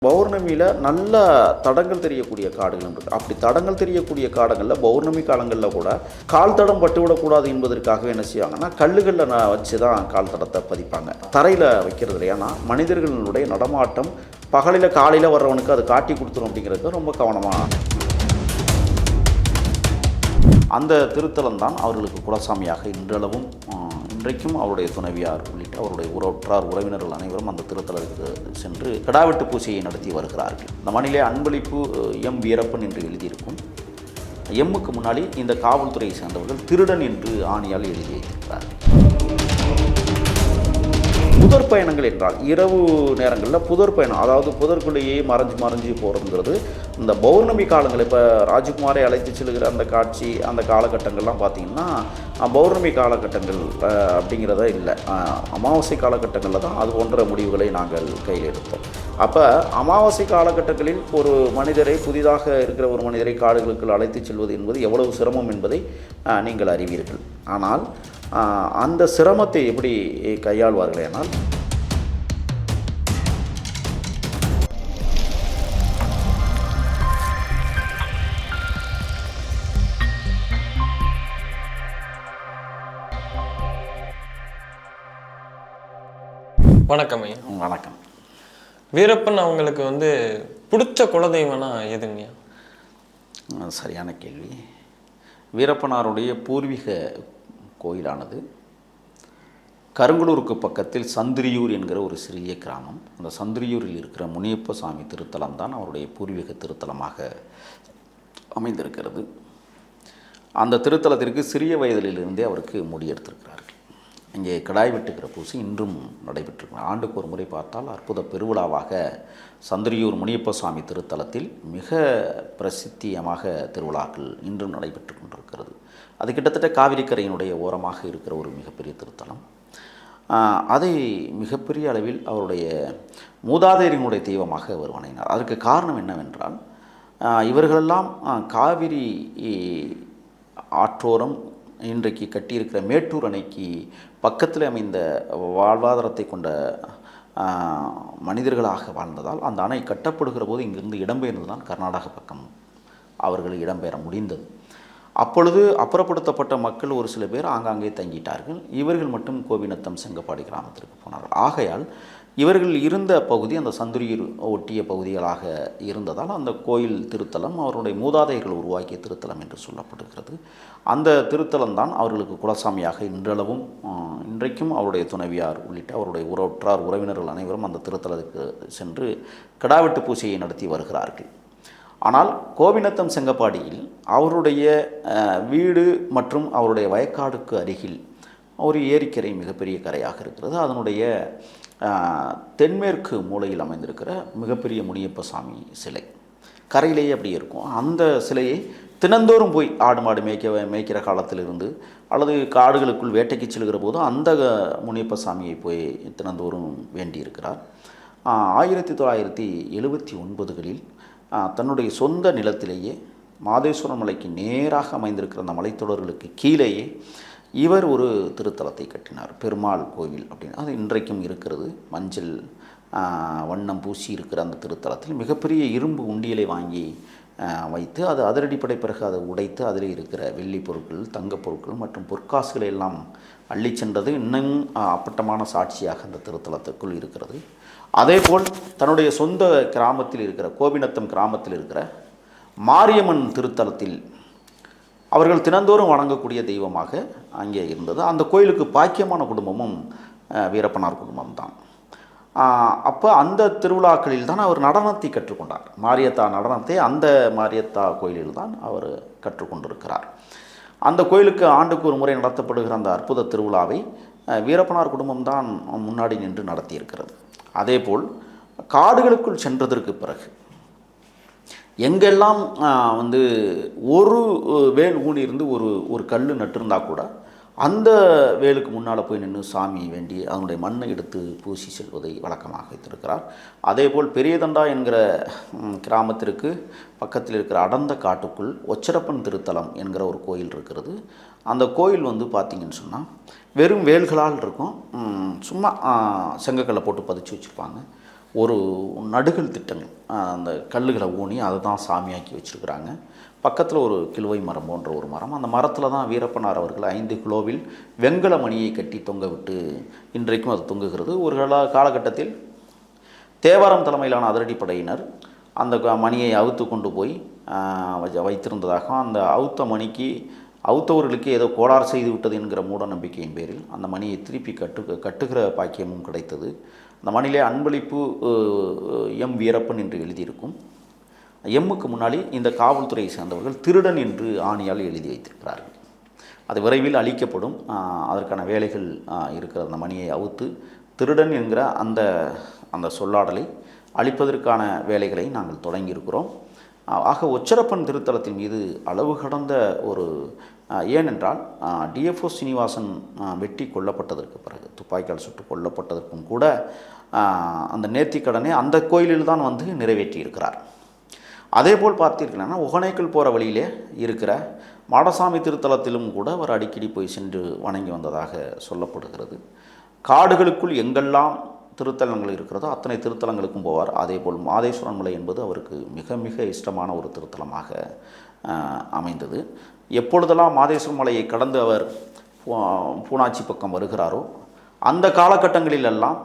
பௌர்ணமியில் நல்ல தடங்கள் தெரியக்கூடிய காடுகள் இருக்குது. அப்படி தடங்கள் தெரியக்கூடிய காடுகளில் பௌர்ணமி காலங்களில் கூட கால் தடம் பட்டுவிடக்கூடாது என்பதற்காக என்ன செய்வாங்கன்னா கல்லுகளில் வச்சு தான் கால் தடத்தை பதிப்பாங்க. தரையில் வைக்கிறது இல்லை. ஏன்னா மனிதர்களுடைய நடமாட்டம் பகலில் காலையில் வர்றவனுக்கு அது காட்டி கொடுத்துரும் அப்படிங்கிறது ரொம்ப கவனமாக. அந்த திருத்தலம் தான் அவர்களுக்கு குலசாமியாக இன்றளவும் இன்றைக்கும் அவருடைய துணைவியார் உள்ளிட்ட அவருடைய உற்றார் உறவினர்கள் அனைவரும் அந்த திருத்தலத்துக்கு சென்று கிடாவெட்டு பூஜையை நடத்தி வருகிறார்கள். இந்த மண்ணிலே அன்பளிப்பு எம் வீரப்பன் என்று எழுதியிருக்கும். எம்முக்கு முன்னாடி இந்த காவல்துறையை சேர்ந்தவர்கள் திருடன் என்று ஆணியால் எழுதி வைத்திருக்கிறார்கள். புதர் பயணங்கள் என்றால் இரவு நேரங்களில் புதர் பயணம், அதாவது புதற்குள்ளேயே மறைஞ்சு போகிறதுங்கிறது இந்த பௌர்ணமி காலங்கள். இப்போ ராஜகுமாரை அழைத்து செல்கிற அந்த காட்சி, அந்த காலகட்டங்கள்லாம் பார்த்திங்கன்னா பௌர்ணமி காலகட்டங்கள் அப்படிங்கிறத இல்லை, அமாவாசை காலகட்டங்களில் தான் அது போன்ற முடிவுகளை நாங்கள் கையில் எடுத்தோம். அப்போ அமாவாசை காலகட்டங்களில் ஒரு மனிதரை, புதிதாக இருக்கிற ஒரு மனிதரை காடுகளுக்கு அழைத்து செல்வது என்பது எவ்வளவு சிரமம் என்பதை நீங்கள் அறிவீர்கள். ஆனால் அந்த சிரமத்தை எப்படி கையாள்வார்கள் ஆனால் வணக்கம் ஐயா. வணக்கம். வீரப்பன் அவங்களுக்கு பிடிச்ச குலதெய்வம்னா எதுங்கய்யா? சரியான கேள்வி. வீரப்பனாருடைய பூர்வீக கோயிலானது கருங்கலூருக்கு பக்கத்தில் சந்திரியூர் என்கிற ஒரு சிறிய கிராமம். அந்த சந்திரியூரில் இருக்கிற முனியப்ப சாமி திருத்தலம் தான் அவருடைய பூர்வீக திருத்தலமாக அமைந்திருக்கிறது. அந்த திருத்தலத்திற்கு சிறிய வயதிலிருந்தே அவருக்கு முடியெடுத்திருக்கிறார்கள். இங்கே கிடாய் வெட்டுகிற பூசை இன்றும் நடைபெற்றிருக்கிறார். ஆண்டுக்கு ஒரு முறை பார்த்தால் அற்புத பெருவிழாவாக சந்திரியூர் முனியப்ப சுவாமி திருத்தலத்தில் மிக பிரசித்தியமாக திருவிழாக்கள் இன்றும் நடைபெற்று கொண்டிருக்கிறது. அது கிட்டத்தட்ட காவிரிக்கரையினுடைய ஓரமாக இருக்கிற ஒரு மிகப்பெரிய திருத்தலம். அதை மிகப்பெரிய அளவில் அவருடைய மூதாதையரினுடைய தெய்வமாக அவர் வணங்கினார். அதற்கு காரணம் என்னவென்றால், இவர்களெல்லாம் காவிரி ஆற்றோரம் இன்றைக்கு கட்டியிருக்கிற மேட்டூர் அணைக்கு பக்கத்தில் அமைந்த வாழ்வாதாரத்தை கொண்ட மனிதர்களாக வாழ்ந்ததால் அந்த அணை கட்டப்படுகிற போது இங்கிருந்து இடம்பெயர்ந்து தான் கர்நாடக பக்கம் அவர்கள் இடம்பெயர முடிந்தது. அப்பொழுது அப்புறப்படுத்தப்பட்ட மக்கள் ஒரு சில பேர் ஆங்காங்கே தங்கிட்டார்கள். இவர்கள் மட்டும் கோபிநத்தம் செங்கப்பாடி கிராமத்திற்கு போனார்கள். ஆகையால் இவர்கள் இருந்த பகுதி அந்த சந்திரியூர் ஒட்டிய பகுதிகளாக இருந்ததால் அந்த கோயில் திருத்தலம் அவருடைய மூதாதையர்கள் உருவாக்கிய திருத்தலம் என்று சொல்லப்படுகிறது. அந்த திருத்தலம் தான் அவர்களுக்கு குலசாமியாக இன்றளவும் இன்றைக்கும் அவருடைய துணைவியார் உள்ளிட்ட அவருடைய உற்றார் உறவினர்கள் அனைவரும் அந்த திருத்தலத்துக்கு சென்று கிடாவெட்டு பூஜையை நடத்தி வருகிறார்கள். ஆனால் கோபிநத்தம் செங்கப்பாடியில் அவருடைய வீடு மற்றும் அவருடைய வயக்காடுக்கு அருகில் ஒரு ஏரிக்கரை மிகப்பெரிய கரையாக இருக்கிறது. அதனுடைய தென்மேற்கு மூலையில் அமைந்திருக்கிற மிகப்பெரிய முனியப்ப சாமி சிலை கரையிலேயே அப்படி இருக்கும். அந்த சிலையை தினந்தோறும் போய் ஆடு மாடு மேய்க்கிற காலத்திலிருந்து அல்லது காடுகளுக்குள் வேட்டைக்கு செல்கிற போதும் அந்த முனியப்ப சாமியை போய் தினந்தோறும் வேண்டியிருக்கிறார். 1979களில் தன்னுடைய சொந்த நிலத்திலேயே மாதேஸ்வரன் மலைக்கு நேராக அமைந்திருக்கிற அந்த மலைத்தொடர்களுக்கு கீழேயே இவர் ஒரு திருத்தலத்தை கட்டினார். பெருமாள் கோவில் அப்படின்னு அது இன்றைக்கும் இருக்கிறது. மஞ்சள் வண்ணம் பூசி இருக்கிற அந்த திருத்தலத்தில் மிகப்பெரிய இரும்பு உண்டியலை வாங்கி வைத்து அது அதிரடிப்படை பிறகு அதை உடைத்து அதில் இருக்கிற வெள்ளி பொருட்கள், தங்கப் பொருட்கள் மற்றும் பொற்காசுகளை எல்லாம் அள்ளி சென்றது இன்னும் அப்பட்டமான சாட்சியாக அந்த திருத்தலத்துக்குள் இருக்கிறது. அதேபோல் தன்னுடைய சொந்த கிராமத்தில் இருக்கிற கோபிநத்தம் கிராமத்தில் இருக்கிற மாரியம்மன் திருத்தலத்தில் அவர்கள் தினந்தோறும் வணங்கக்கூடிய தெய்வமாக அங்கே இருந்தது. அந்த கோயிலுக்கு பாக்கியமான குடும்பமும் வீரப்பனார் குடும்பம்தான். அப்போ அந்த திருவிழாக்களில் தான் அவர் நடனத்தை கற்றுக்கொண்டார். மாரியத்தா நடனத்தை அந்த மாரியத்தா கோயிலில் தான் அவர் கற்றுக்கொண்டிருக்கிறார். அந்த கோயிலுக்கு ஆண்டுக்கு ஒரு முறை நடத்தப்படுகிற அந்த அற்புத திருவிழாவை வீரப்பனார் குடும்பம்தான் முன்னாடி நின்று நடத்தியிருக்கிறது. அதேபோல் காடுகளுக்குள் சென்றதற்கு பிறகு எங்கெல்லாம் ஒரு வேல் ஊனி இருந்து ஒரு கல் நட்டிருந்தால் கூட அந்த வேலுக்கு முன்னால் போய் நின்று சாமி வேண்டி அதனுடைய மண்ணை எடுத்து பூசி செல்வதை வழக்கமாக வைத்திருக்கிறார். அதேபோல் பெரியதண்டா என்கிற கிராமத்திற்கு பக்கத்தில் இருக்கிற அடர்ந்த காட்டுக்குள் ஒச்சரப்பன் திருத்தலம் என்கிற ஒரு கோயில் இருக்கிறது. அந்த கோயில் பார்த்திங்கன்னு சொன்னால் வெறும் வேல்களால் இருக்கும். சும்மா செங்கக்கல்லை போட்டு பதிச்சு வச்சுருப்பாங்க. ஒரு நடுகள் திட்டங்கள், அந்த கல்லுகளை ஊனி அதை தான் சாமியாக்கி வச்சுருக்கிறாங்க. பக்கத்தில் ஒரு கிழுவை மரம் போன்ற ஒரு மரம், அந்த மரத்தில் தான் வீரப்பனார் அவர்கள் 5 கிலோவில் வெண்கல மணியை கட்டி தொங்க விட்டு இன்றைக்கும் அது தொங்குகிறது. ஒரு காலகட்டத்தில் தேவாரம் தலைமையிலான அதிரடிப்படையினர் அந்த மணியை அவுத்து கொண்டு போய் வைத்திருந்ததாக, அந்த அவுத்த மணிக்கு அவுத்தவர்களுக்கு ஏதோ கோளாறு செய்து விட்டது என்கிற மூட நம்பிக்கையின் பேரில் அந்த மணியை திருப்பி கட்டுகிற பாக்கியமும் கிடைத்தது. அந்த மணியிலே அன்பளிப்பு எம் வீரப்பன் என்று எழுதியிருக்கும். எம்முக்கு முன்னாடி இந்த காவல்துறையை சேர்ந்தவர்கள் திருடன் என்று ஆணியால் எழுதி வைத்திருக்கிறார்கள். அது விரைவில் அழிக்கப்படும். அதற்கான வேலைகள் இருக்கிற அந்த மணியை அவுத்து திருடன் என்கிற அந்த சொல்லாடலை அழிப்பதற்கான வேலைகளை நாங்கள் தொடங்கியிருக்கிறோம். ஆக ஒச்சரப்பன் திருத்தலத்தின் மீது அளவு கடந்த ஒரு ஏனென்றால் டிஎஃப்ஓ சீனிவாசன் வெட்டி கொல்லப்பட்டதற்கு பிறகு, துப்பாக்கியால் சுட்டு கொல்லப்பட்டதற்கும் கூட அந்த நேர்த்திக்கடனை அந்த கோயிலில் தான் வந்து நிறைவேற்றியிருக்கிறார். அதேபோல் பார்த்தீர்கள்னா ஒகேனக்கல் போகிற வழியிலே இருக்கிற மாடசாமி திருத்தலத்திலும் கூட அவர் அடிக்கடி போய் சென்று வணங்கி வந்ததாக சொல்லப்படுகிறது. காடுகளுக்குள் எங்கெல்லாம் திருத்தலங்கள் இருக்கிறதோ அத்தனை திருத்தலங்களுக்கும் போவார். அதேபோல் மாதேஸ்வரன் மலை என்பது அவருக்கு மிக மிக இஷ்டமான ஒரு திருத்தலமாக அமைந்தது. எப்பொழுதெல்லாம் மாதேஸ்வரன் மலையை கடந்து அவர் பூனாச்சி பக்கம் வருகிறாரோ அந்த காலகட்டங்களிலெல்லாம்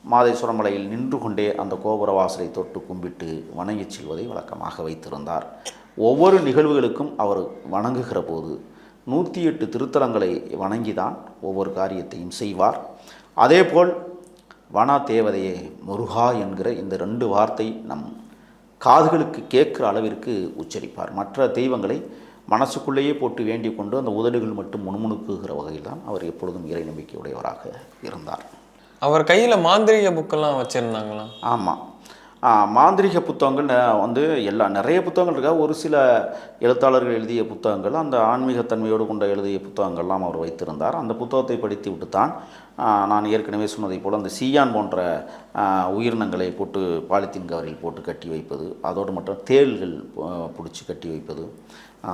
மாதேஸ்வரன் மலையில் நின்று கொண்டே அந்த கோபுர வாசலை தொட்டு கும்பிட்டு வணங்கி செல்வதை வழக்கமாக வைத்திருந்தார். ஒவ்வொரு நிகழ்வுகளுக்கும் அவர் வணங்குகிற போது 108 திருத்தலங்களை வணங்கிதான் ஒவ்வொரு காரியத்தையும் செய்வார். அதேபோல் வன தேவதையே முருகா என்கிற இந்த 2 வார்த்தை நம் காதுகளுக்கு கேட்குற அளவிற்கு உச்சரிப்பார். மற்ற தெய்வங்களை மனசுக்குள்ளேயே போட்டு வேண்டிக் கொண்டு அந்த உதடுகள் மட்டும் முணுமுணுக்குகிற வகையில் தான் அவர் எப்பொழுதும் இறை நம்பிக்கையுடையவராக இருந்தார். அவர் கையில் மாந்திரிக புக்கெல்லாம் வச்சுருந்தாங்களா? ஆமாம், மாந்திரிக புத்தகங்கள் வந்து நிறைய புத்தகங்கள் இருக்கா. ஒரு சில எழுத்தாளர்கள் எழுதிய புத்தகங்கள், அந்த ஆன்மீகத்தன்மையோடு கொண்ட எழுதிய புத்தகங்கள்லாம் அவர் வைத்திருந்தார். அந்த புத்தகத்தை படித்து விட்டு தான் நான் ஏற்கனவே சொன்னதை போல் அந்த சீயான் போன்ற உயிரினங்களை போட்டு பாலித்தீன் கவரில் போட்டு கட்டி வைப்பது, அதோடு மட்டும் தேள்கள் பிடிச்சி கட்டி வைப்பது,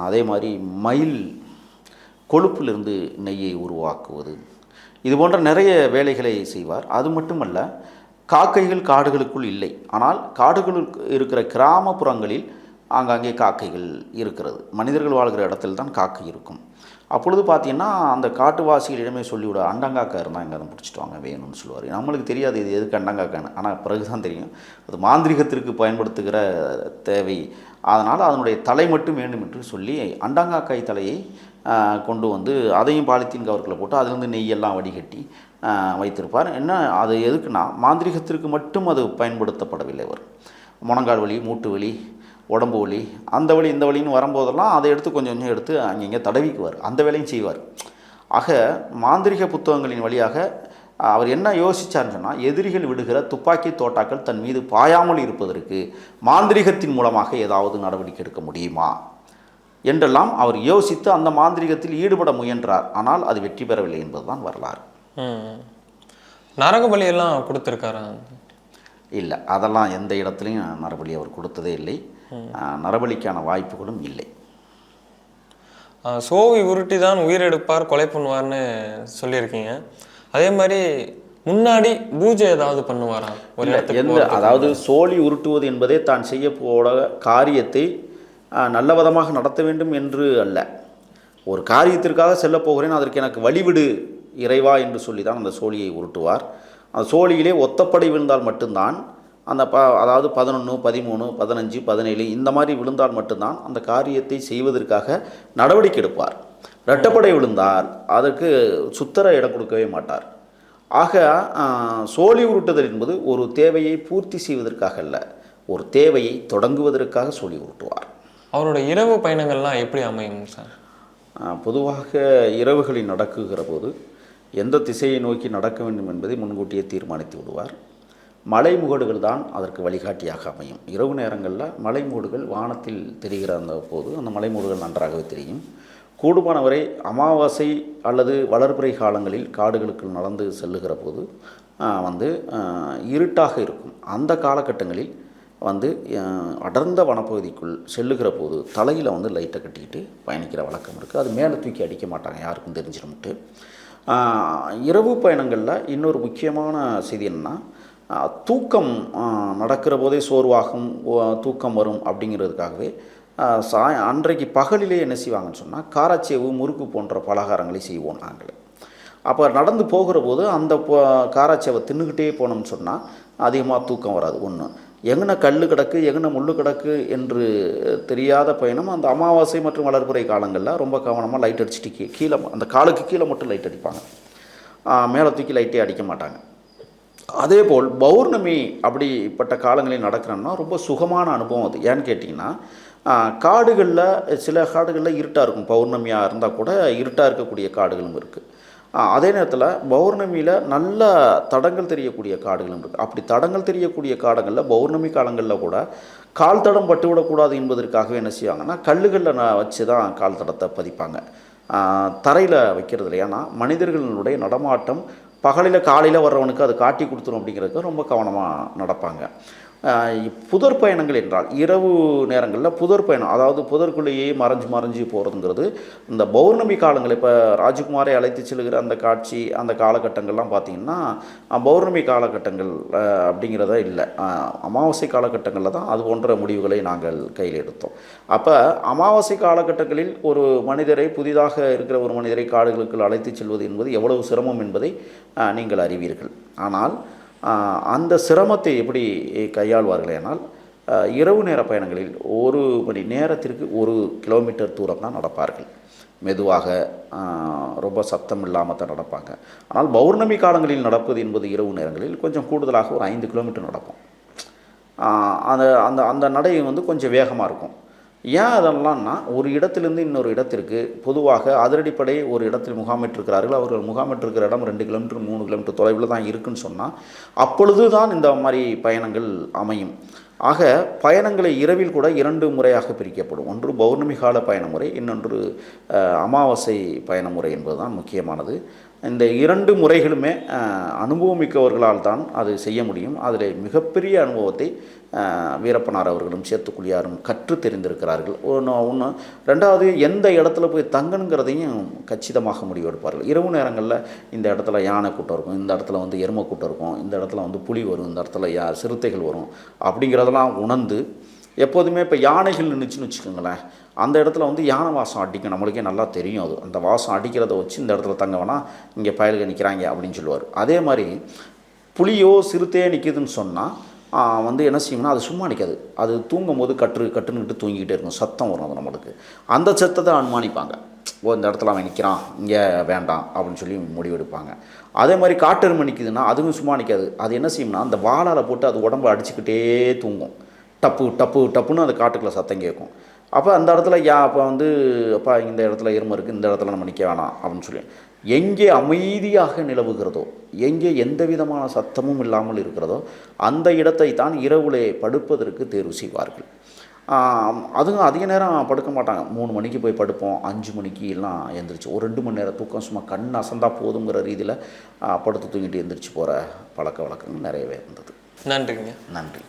அதே மாதிரி மயில் கொழுப்பிலிருந்து நெய்யை உருவாக்குவது, இது போன்ற நிறைய வேலைகளை செய்வார். அது மட்டுமல்ல, காக்கைகள் காடுகளுக்குள் இல்லை, ஆனால் காடுகளுக்கு இருக்கிற கிராமப்புறங்களில் ஆங்காங்கே காக்கைகள் இருக்கிறது. மனிதர்கள் வாழ்கிற இடத்துல தான் காக்கை இருக்கும். அப்பொழுது பார்த்தீங்கன்னா அந்த காட்டுவாசிகளிடமே சொல்லிவிட, அண்டங்காக்கா இருந்தால் எங்கே அதை பிடிச்சிட்டு வாங்க வேணும்னு சொல்லுவார். நம்மளுக்கு தெரியாது இது எதுக்கு அண்டங்காக்கான்னு, ஆனால் பிறகு தான் தெரியும் அது மாந்திரிகத்திற்கு பயன்படுத்துகிற தேவை. அதனால் அதனுடைய தலை மட்டும் வேண்டும் என்று சொல்லி அண்டங்காக்காய் தலையை கொண்டு வந்து அதையும் பாலித்தீன் கவர்களை போட்டு அதிலிருந்து நெய்யெல்லாம் வடிகட்டி வைத்திருப்பார். என்ன அது எதுக்குன்னா மாந்திரிகத்திற்கு மட்டும் அது பயன்படுத்தப்படவில்லை. அவர் முழங்கால் வலி, மூட்டு வலி, உடம்பு வலி, அந்த வலி இந்த வலின்னு வரும்போதெல்லாம் அதை எடுத்து கொஞ்சம் கொஞ்சம் எடுத்து அங்கங்கே தடவிக்குவார். அந்த வேலையும் செய்வார். ஆக மாந்திரிக புத்தகங்களின் வழியாக அவர் என்ன யோசித்தார்னு சொன்னால், எதிரிகள் விடுகிற துப்பாக்கி தோட்டாக்கள் தன் மீது பாயாமல் இருப்பதற்கு மாந்திரிகத்தின் மூலமாக ஏதாவது நடவடிக்கை எடுக்க முடியுமா என்றெல்லாம் அவர் யோசித்து அந்த மாந்திரிகத்தில் ஈடுபட முயன்றார். ஆனால் அது வெற்றி பெறவில்லை என்பதுதான் வரலாறு. நரக பலியெல்லாம் கொடுத்துருக்காரா? இல்லை, அதெல்லாம் எந்த இடத்துலையும் நரபலி அவர் கொடுத்ததே இல்லை. நரபலிக்கான வாய்ப்புகளும் இல்லை. சோவி உருட்டி தான் உயிரெடுப்பார், கொலை பண்ணுவார்னு சொல்லியிருக்கீங்க. அதே மாதிரி முன்னாடி பூஜை ஏதாவது பண்ணுவாரா? அதாவது சோழி உருட்டுவது என்பதே தான் செய்ய போட காரியத்தை நல்ல விதமாக நடத்த வேண்டும் என்று அல்ல. ஒரு காரியத்திற்காக செல்ல போகிறேன், அதற்கு எனக்கு வழிவிடு இறைவா என்று சொல்லி தான் அந்த சோழியை உருட்டுவார். அந்த சோழியிலே ஒத்தப்படை விழுந்தால் மட்டும்தான் அந்த அதாவது 11, 13, 15, 17 இந்த மாதிரி விழுந்தால் மட்டும்தான் அந்த காரியத்தை செய்வதற்காக நடவடிக்கை எடுப்பார். இரட்டப்படை விழுந்தால் அதற்கு சுத்தர இடம் கொடுக்கவே மாட்டார். ஆக சோழி உருட்டுதல் என்பது ஒரு தேவையை பூர்த்தி செய்வதற்காக அல்ல, ஒரு தேவையை தொடங்குவதற்காக சோழி உருட்டுவார். அவரோட இரவு பயணங்கள்லாம் எப்படி அமையும் சார்? பொதுவாக இரவுகளில் நடக்குகிற போது எந்த திசையை நோக்கி நடக்க வேண்டும் என்பதை முன்கூட்டியே தீர்மானித்து விடுவார். மலைமுகடுகள் தான் அதற்கு வழிகாட்டியாக அமையும். இரவு நேரங்களில் மலைமுகடுகள் வானத்தில் தெரிகிற அந்த போது அந்த மலைமுகடுகள் நன்றாகவே தெரியும். கூடுமானவரை அமாவாசை அல்லது வளர்பிறை காலங்களில் காடுகளுக்குள் நடந்து செல்லுகிற போது இருட்டாக இருக்கும். அந்த காலகட்டங்களில் அடர்ந்த வனப்பகுதிக்குள் செல்லுகிற போது தலையில் லைட்டை கட்டிக்கிட்டு பயணிக்கிற வழக்கம் இருக்குது. அது மேலே தூக்கி அடிக்க மாட்டாங்க, யாருக்கும் தெரிஞ்சிடமுட்டு. இரவு பயணங்களில் இன்னொரு முக்கியமான செய்தி என்னென்னா, தூக்கம் நடக்கிற போதே சோர்வாகும், தூக்கம் வரும் அப்படிங்கிறதுக்காகவே அன்றைக்கு பகலிலே என்ன செய்வாங்கன்னு சொன்னால் காராச்சேவு, முறுக்கு போன்ற பலகாரங்களை செய்வோம் நாங்கள். அப்போ நடந்து போகிற போது அந்த காராச்சேவை தின்னுக்கிட்டே போனோம்னு சொன்னால் அதிகமாக தூக்கம் வராது. ஒன்று, எங்கன கல் கிடக்கு எங்கன முள் கிடக்கு என்று தெரியாத பயணம். அந்த அமாவாசை மற்றும் வளர்ப்புறை காலங்களில் ரொம்ப கவனமாக லைட் அடிச்சுட்டு கீழே அந்த காலுக்கு கீழே மட்டும் லைட் அடிப்பாங்க, மேலே தூக்கி லைட்டே அடிக்க மாட்டாங்க. அதே போல் பௌர்ணமி அப்படிப்பட்ட காலங்களில் நடக்கிறோம்னா ரொம்ப சுகமான அனுபவம் அது. ஏன்னு கேட்டிங்கன்னா காடுகளில் சில காடுகளில் இருட்டாக இருக்கும், பௌர்ணமியாக இருந்தால் கூட இருட்டாக இருக்கக்கூடிய காடுகளும் இருக்குது. அதே நேரத்தில் பௌர்ணமியில் நல்ல தடங்கள் தெரியக்கூடிய காடுகளும் இருக்குது. அப்படி தடங்கள் தெரியக்கூடிய காடுகளில் பௌர்ணமி காலங்களில் கூட கால் தடம் பட்டுவிடக்கூடாது என்பதற்காகவே என்ன செய்வாங்கன்னா கல்லுகளில் வச்சு தான் கால் தடத்தை பதிப்பாங்க, தரையில் வைக்கிறது இல்லை. ஏன்னா மனிதர்களுடைய நடமாட்டம் பகலில் காலையில் வர்றவனுக்கு அது காட்டி கொடுத்துரும் அப்படிங்கிறதுக்கு ரொம்ப கவனமாக நடப்பாங்க. புதர் பயணங்கள் என்றால் இரவு நேரங்களில் புதர் பயணம், அதாவது புதற்குள்ளேயே மறைஞ்சு போகிறதுங்கிறது இந்த பௌர்ணமி காலங்கள். இப்போ ராஜகுமாரை அழைத்து செல்கிற அந்த காட்சி, அந்த காலகட்டங்கள்லாம் பார்த்திங்கன்னா பௌர்ணமி காலகட்டங்கள் அப்படிங்கிறத இல்லை, அமாவாசை காலகட்டங்களில் தான் அது போன்ற முடிவுகளை நாங்கள் கையில் எடுத்தோம். அப்போ அமாவாசை காலகட்டங்களில் ஒரு மனிதரை, புதிதாக இருக்கிற ஒரு மனிதரை காடுகளுக்குள் அழைத்து செல்வது என்பது எவ்வளவு சிரமம் என்பதை நீங்கள் அறிவீர்கள். ஆனால் அந்த சிரமத்தை எப்படி கையாள்வார்கள் ஏனால் இரவு நேர பயணங்களில் 1 மணி நேரத்திற்கு 1 கிலோமீட்டர் தூரம் தான் நடப்பார்கள். மெதுவாக, ரொம்ப சத்தம் இல்லாமல் தான் நடப்பாங்க. ஆனால் பௌர்ணமி காலங்களில் நடப்பது என்பது இரவு நேரங்களில் கொஞ்சம் கூடுதலாக ஒரு 5 கிலோமீட்டர் நடக்கும். அந்த அந்த அந்த நடை கொஞ்சம் வேகமாக இருக்கும். ஏன் அதெல்லாம்னா, ஒரு இடத்திலிருந்து இன்னொரு இடத்திற்கு பொதுவாக அதிரடிப்படை ஒரு இடத்தில் முகாமிட்டிருக்கிறார்கள். அவர்கள் முகாமிட்டிருக்கிற இடம் 2 கிலோமீட்டர் 3 கிலோமீட்டர் தொலைவில் தான் இருக்குன்னு சொன்னால் அப்பொழுது தான் இந்த மாதிரி பயணங்கள் அமையும். ஆக பயணங்களை இரவில் கூட 2 முறையாக பிரிக்கப்படும். ஒன்று பௌர்ணமி கால பயணமுறை, இன்னொன்று அமாவாசை பயணமுறை என்பது தான் முக்கியமானது. இந்த 2 முறைகளுமே அனுபவமிக்கவர்களால் தான் அது செய்ய முடியும். அதில் மிகப்பெரிய அனுபவத்தை வீரப்பனார் அவர்களும் சேத்துக்குழியாரும் கற்று தெரிந்திருக்கிறார்கள். ஒன்று. ரெண்டாவது, எந்த இடத்துல போய் தங்கணுங்கிறதையும் கச்சிதமாக முடிவெடுப்பார்கள். இரவு நேரங்களில் இந்த இடத்துல யானை கூட்டம் இருக்கும், இந்த இடத்துல எருமை கூட்டம் இருக்கும், இந்த இடத்துல புலி வரும், இந்த இடத்துல சிறுத்தைகள் வரும் அப்படிங்கிறதெல்லாம் உணர்ந்து, எப்போதுமே இப்போ யானைகள் நின்றுச்சுன்னு வச்சுக்கோங்களேன், அந்த இடத்துல யானை வாசம் அடிக்கும், நம்மளுக்கே நல்லா தெரியும். அது அந்த வாசம் அடிக்கிறத வச்சு இந்த இடத்துல தங்க வேணால் இங்கே பயலுக நிற்கிறாங்க அப்படின்னு சொல்லுவார். அதே மாதிரி புலியோ சிறுத்தையோ நிற்கிதுன்னு சொன்னால் என்ன செய்யும்னா அது சும்மா நிற்காது, அது தூங்கும் போது கட்டுன்னுக்கிட்டு தூங்கிக்கிட்டே இருக்கும், சத்தம் வரும் அது நம்மளுக்கு. அந்த சத்தத்தை அனுமானிப்பாங்க, இந்த இடத்துல அவன் நிற்கிறான், இங்கே வேண்டாம் அப்படின்னு சொல்லி முடிவெடுப்பாங்க. அதே மாதிரி காட்டெருமை நிற்கிதுன்னா அதுவும் சும்மா நிற்காது, அது என்ன செய்யும்னா அந்த வாளால் போட்டு அது உடம்பை அடிச்சுக்கிட்டே தூங்கும், டப்பு டப்பு டப்புன்னு அந்த காட்டுக்குள்ளே சத்தம் கேட்கும். அப்போ அந்த இடத்துல அப்போ அப்பா இந்த இடத்துல எருமை இருக்குது, இந்த இடத்துல நம்ம நிற்க வேணாம் அப்படின்னு சொல்லி, எங்கே அமைதியாக நிலவுகிறதோ, எங்கே எந்த விதமான சத்தமும் இல்லாமல் இருக்கிறதோ அந்த இடத்தை தான் இரவுலே படுப்பதற்கு தேர்வு செய்வார்கள். அதுவும் அதிக நேரம் படுக்க மாட்டாங்க. 3 மணிக்கு போய் படுப்போம், 5 மணிக்கு எல்லாம் எழுந்திரிச்சு ஒரு 2 மணி நேரம் தூக்கம் சும்மா கண் அசந்தா போதுங்கிற ரீதியில் படுத்து தூங்கிட்டு எழுந்திரிச்சு போகிற பழக்க வழக்கங்கள் நிறையவே இருந்தது. நன்றிங்க. நன்றி.